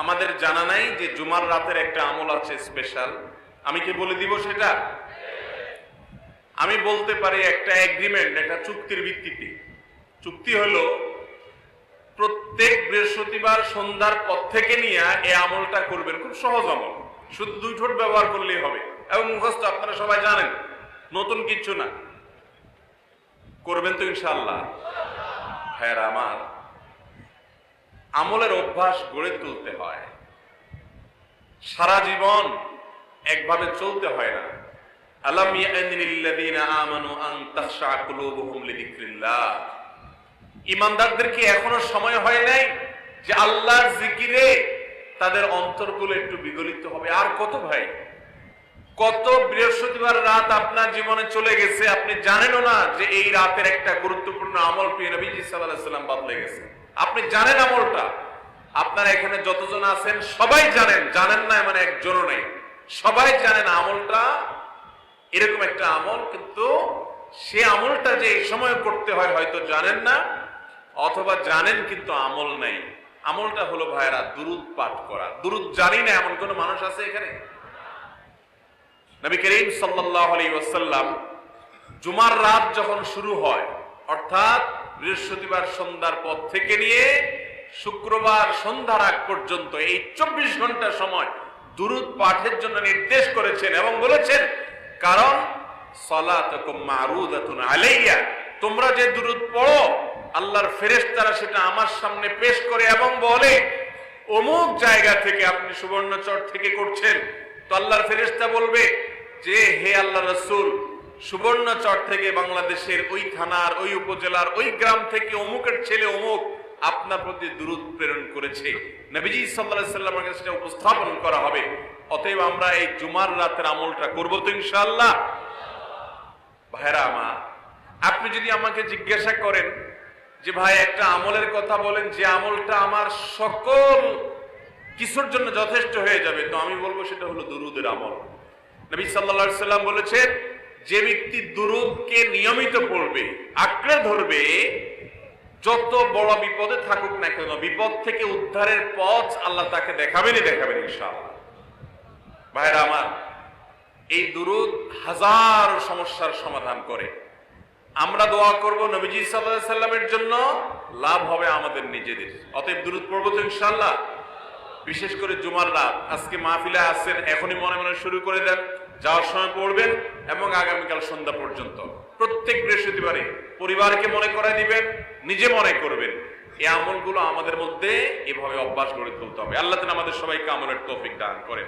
আমাদের জানা নাই যে জুমার রাতের একটা আমল আছে স্পেশাল। আমি কি বলে দিব সেটা? আমি বলতে পারি একটা এগ্রিমেন্ট, একটা চুক্তির ভিত্তিতে। চুক্তি হলো প্রত্যেক বৃহস্পতিবার সন্ধ্যার পর থেকে নিয়ে এই আমলটা করবেন। খুব সহজ আমল, শুধু 2 ঠোঁট ব্যবহার করলেই হবে এবং মুখস্থ আপনারা সবাই জানেন, নতুন কিছু না। করবেন তো ইনশাআল্লাহ? ভাইরা আমার, আমলের অভ্যাস গড়ে তুলতে হয়, সারা জীবন একভাবে চলতে হয় না। আলাম ইয়ানিল্লাযীনা আমানু আন তাখশা কুলুবুহুম লিযিকরিল্লাহ। ঈমানদারদেরকে এখনো সময় হয় নাই যে আল্লাহর জিকিরে তাদের অন্তরগুলো একটু বিগলিত হবে? আর কত ভাই, কত বৃহস্পতিবার রাত আপনার জীবনে চলে গেছে, আপনি জানেনও না যে এই রাতের একটা গুরুত্বপূর্ণ আমল প্রিয় নবীজি সাল্লাল্লাহু আলাইহি ওয়াসাল্লাম বদলে গেছে। আপনি জানেন আমলটা, আপনারা এখানে যতজন আছেন সবাই জানেন, জানেন না মানে একজনও নেই, সবাই জানেন আমলটা এরকম একটা আমল, কিন্তু সে আমলটা যে এই সময় করতে হয় হয়তো জানেন না, অথবা জানেন কিন্তু আমল নাই। আমলটা হলো ভাইরা দুরূদ পাঠ করা। দুরূদ জানি না এমন কোন মানুষ আছে এখানে? নবী করিম সাল্লাল্লাহু আলাইহি ওয়াসাল্লাম জুমার রাত যখন শুরু হয়, অর্থাৎ বৃহস্পতিবার সন্ধ্যার পর থেকে নিয়ে শুক্রবার সন্ধ্যার আগ পর্যন্ত এই 24 ঘন্টা সময় দুরূদ পাঠের জন্য নির্দেশ করেছেন এবং বলেছেন, কারণ সালাতুকুম মারুদাতুন আলাইয়া, তোমরা যে দুরূদ পড়ো আল্লাহর ফেরেশতারা সেটা আমার সামনে পেশ করে এবং বলে অমুক জায়গা থেকে আপনি সুবর্ণচর থেকে করছেন, তো আল্লাহর ফেরেশতা বলবে যে হে আল্লাহ রাসূল, সুবর্ণচর থেকে বাংলাদেশের ওই থানার ওই উপজেলার ওই গ্রাম থেকে অমুকের ছেলে অমুক আপনার প্রতি দুরূদ প্রেরণ করেছে। নবীজি সাল্লাল্লাহু আলাইহি ওয়াসাল্লামের কাছে সেটা উপস্থাপন করা হবে। অতএব আমরা এই জুমার রাতের আমলটা করব তো ইনশাআল্লাহ? ভাইরা আমার, আপনি যদি আমাকে জিজ্ঞাসা করেন যে ভাই একটা আমলের কথা বলেন যে আমলটা আমার সকল কিছুর জন্য যথেষ্ট হয়ে যাবে, তো আমি বলবো সেটা হলো দুরূদের আমল। নবী সাল্লাল্লাহু আলাইহি ওয়াসাল্লাম বলেছেন, যে ব্যক্তি দুরূদকে নিয়মিত পড়বে, আঁকড়ে ধরবে, যত বড় বিপদে থাকুক না কেন বিপদ থেকে উদ্ধারের পথ আল্লাহ তাকে দেখাবেনই দেখাবেন ইনশাআল্লাহ। ভাইরা আমার, এই দুরূদ হাজার সমস্যার সমাধান করে। আমরা দোয়া করব নবীজি সাল্লাল্লাহু আলাইহি ওয়াসাল্লামের জন্য, লাভ হবে আমাদের নিজেদের। অতএব দুরূদ পড়ব তো ইনশাআল্লাহ। বিশেষ করে জুমার রাত, আজকে মাহফিলে আসছেন, এখনই মনে মনে শুরু করে দেন, যাওয়ার সময় পড়বেন এবং আগামীকাল সন্ধ্যা পর্যন্ত প্রত্যেক বৃহস্পতিবারে পরিবারকে মনে করায় দিবেন, নিজে মনে করবেন। এই আমলগুলো আমাদের মধ্যে এভাবে অভ্যাস গড়ে তুলতে হবে। আল্লাহ তাআলা আমাদের সবাইকে আমলের তৌফিক দান করেন।